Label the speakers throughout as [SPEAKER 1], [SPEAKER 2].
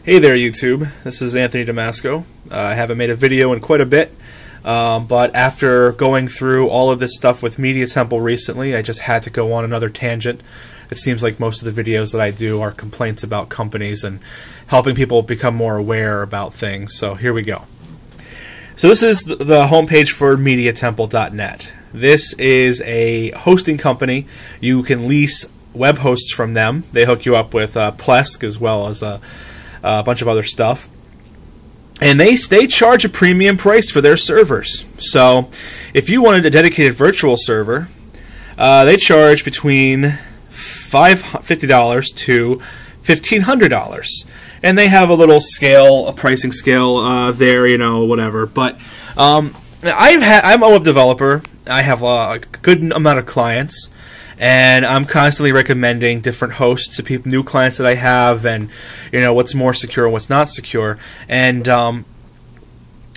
[SPEAKER 1] Hey there, YouTube. This is Anthony Damasco. I haven't made a video in quite a bit, but after going through all of this stuff with Media Temple recently, I just had to go on another tangent. It seems like most of the videos that I do are complaints about companies and helping people become more aware about things, so here we go. So this is the homepage for MediaTemple.net. This is a hosting company. You can lease web hosts from them. They hook you up with Plesk as well as a bunch of other stuff. And they charge a premium price for their servers. So if you wanted a dedicated virtual server, they charge between $50 to $1,500. And they have a little scale, a pricing scale there, you know, whatever. But I'm a web developer. I have a good amount of clients, and I'm constantly recommending different hosts to people, new clients that I have, and you know what's more secure and what's not secure. And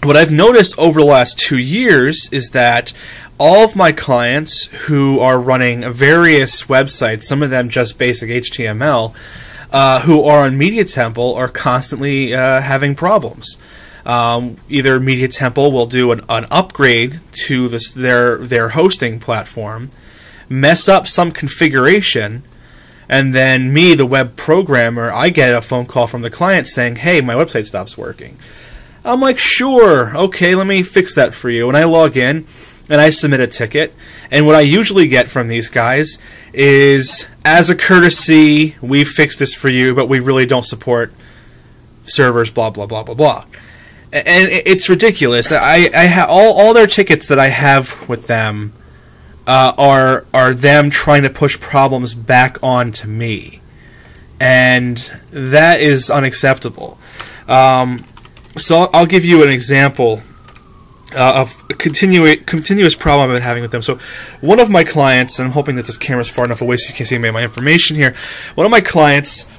[SPEAKER 1] what I've noticed over the last 2 years is that all of my clients who are running various websites, some of them just basic HTML, who are on Media Temple are constantly having problems. Either Media Temple will do an upgrade to their hosting platform, mess up some configuration, and then me, the web programmer, I get a phone call from the client saying, hey, my website stops working. I'm like, sure, okay, let me fix that for you. And I log in, and I submit a ticket. And what I usually get from these guys is, as a courtesy, we fixed this for you, but we really don't support servers, blah, blah, blah, blah, blah. And it's ridiculous. I have all their tickets that I have with them are them trying to push problems back onto me, and that is unacceptable. So I'll give you an example of a continuous problem I've been having with them. So one of my clients, and I'm hoping that this camera's far enough away so you can see my information here. One of my clients,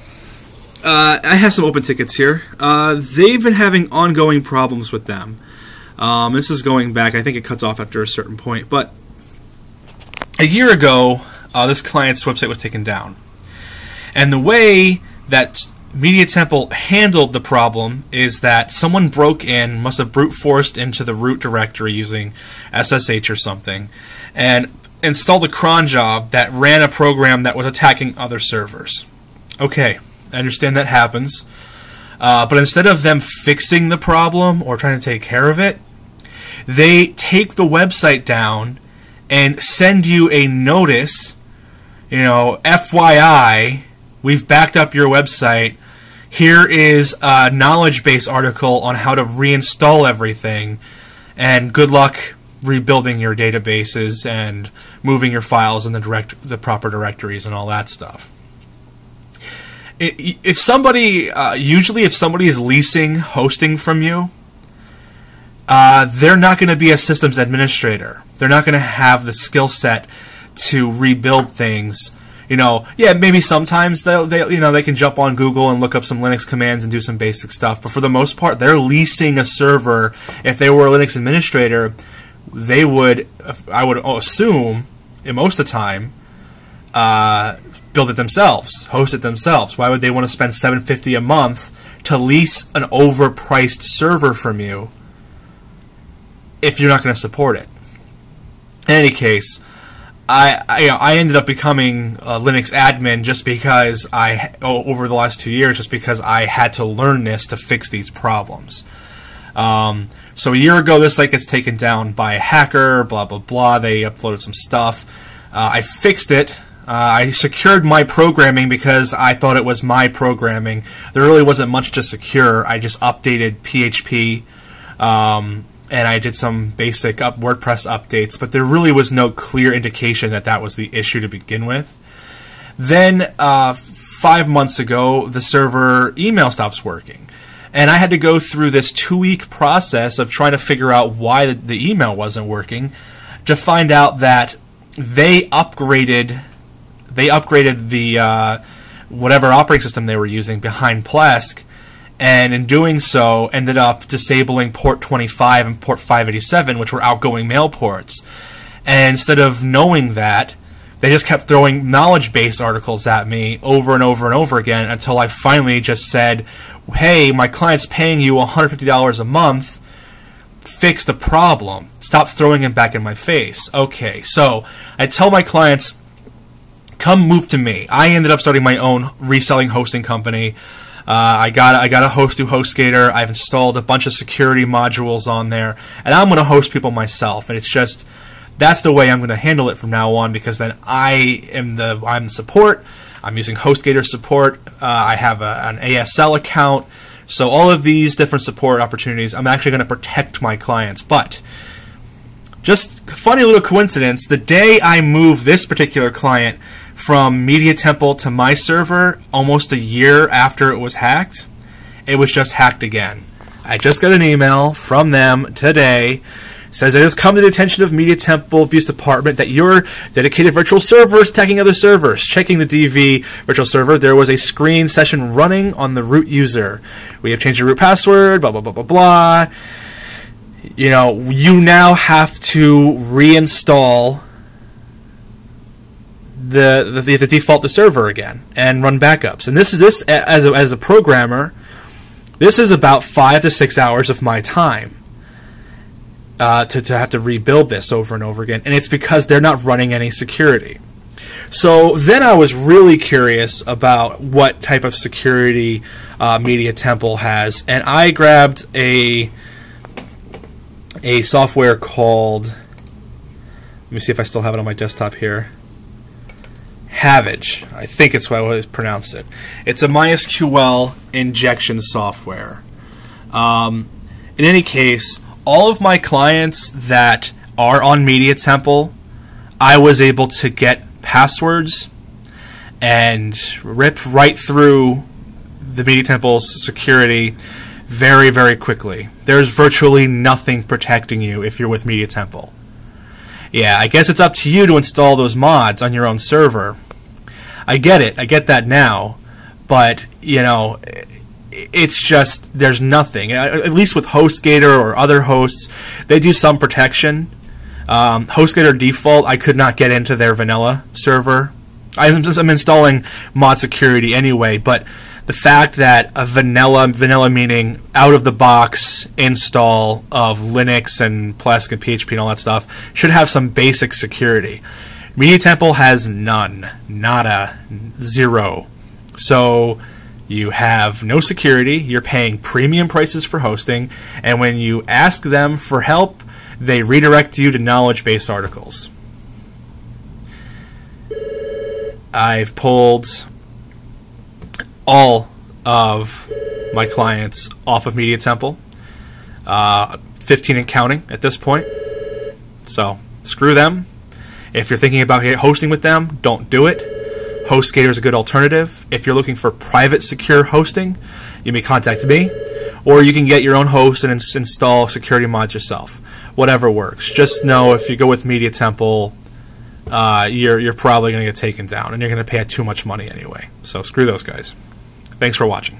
[SPEAKER 1] I have some open tickets here. They've been having ongoing problems with them. This is going back, I think it cuts off after a certain point, but a year ago, this client's website was taken down. And the way that Media Temple handled the problem is that someone broke in, must have brute forced into the root directory using SSH or something, and installed a cron job that ran a program that was attacking other servers. Okay, I understand that happens. But instead of them fixing the problem or trying to take care of it, they take the website down and send you a notice, you know, FYI, we've backed up your website. Here is a knowledge base article on how to reinstall everything, and good luck rebuilding your databases and moving your files in the proper directories and all that stuff. If somebody, usually if somebody is leasing hosting from you, they're not going to be a systems administrator. They're not going to have the skill set to rebuild things. You know, yeah, maybe sometimes they can jump on Google and look up some Linux commands and do some basic stuff. But for the most part, they're leasing a server. If they were a Linux administrator, they would, I would assume, most of the time, build it themselves, host it themselves. Why would they want to spend $750 a month to lease an overpriced server from you if you're not going to support it? In any case, I ended up becoming a Linux admin just because over the last 2 years, just because I had to learn this to fix these problems. So a year ago, this site gets taken down by a hacker, blah, blah, blah. They uploaded some stuff. I fixed it. I secured my programming because I thought it was my programming. There really wasn't much to secure. I just updated PHP, and I did some basic WordPress updates, but there really was no clear indication that that was the issue to begin with. Then 5 months ago, the server email stops working. And I had to go through this 2-week process of trying to figure out why the email wasn't working, to find out that they upgraded the whatever operating system they were using behind Plesk, and in doing so ended up disabling port 25 and port 587, which were outgoing mail ports. And instead of knowing that, they just kept throwing knowledge base articles at me over and over and over again until I finally just said, hey, my client's paying you $150 a month, fix the problem. Stop throwing it back in my face. Okay, so I tell my clients, come move to me. I ended up starting my own reselling hosting company. I got a host through HostGator. I've installed a bunch of security modules on there, and I'm going to host people myself. And it's just, that's the way I'm going to handle it from now on, because then I'm the support. I'm using HostGator support. I have an ASL account. So all of these different support opportunities, I'm actually going to protect my clients. But just funny little coincidence, the day I moved this particular client from Media Temple to my server, almost a year after it was hacked, it was just hacked again. I just got an email from them today. Says it has come to the attention of Media Temple Abuse Department that your dedicated virtual server is attacking other servers. Checking the DV virtual server, there was a screen session running on the root user. We have changed your root password, blah, blah, blah, blah, blah. You know, you now have to reinstall the default the server again and run backups. And this as a programmer, this is about 5 to 6 hours of my time to have to rebuild this over and over again, and it's because they're not running any security. So then I was really curious about what type of security Media Temple has, and I grabbed a software called, let me see if I still have it on my desktop here, Havage. I think it's what I pronounced it. It's a MySQL injection software. In any case, all of my clients that are on Media Temple, I was able to get passwords and rip right through the Media Temple's security very, very quickly. There's virtually nothing protecting you if you're with Media Temple. Yeah, I guess it's up to you to install those mods on your own server. I get it. I get that now. But, you know, it's just, there's nothing. At least with HostGator or other hosts, they do some protection. HostGator default, I could not get into their vanilla server. I'm installing mod security anyway, but the fact that a vanilla meaning out-of-the-box install of Linux and Plesk and PHP and all that stuff, should have some basic security. Media Temple has none. Nada. Zero. So you have no security, you're paying premium prices for hosting, and when you ask them for help, they redirect you to knowledge-based articles. I've pulled all of my clients off of Media Temple, 15 and counting at this point. So screw them. If you're thinking about hosting with them, don't do it. HostGator is a good alternative. If you're looking for private secure hosting, you may contact me, or you can get your own host and install security mods yourself. Whatever works. Just know if you go with Media Temple, you're probably going to get taken down, and you're going to pay too much money anyway. So screw those guys. Thanks for watching.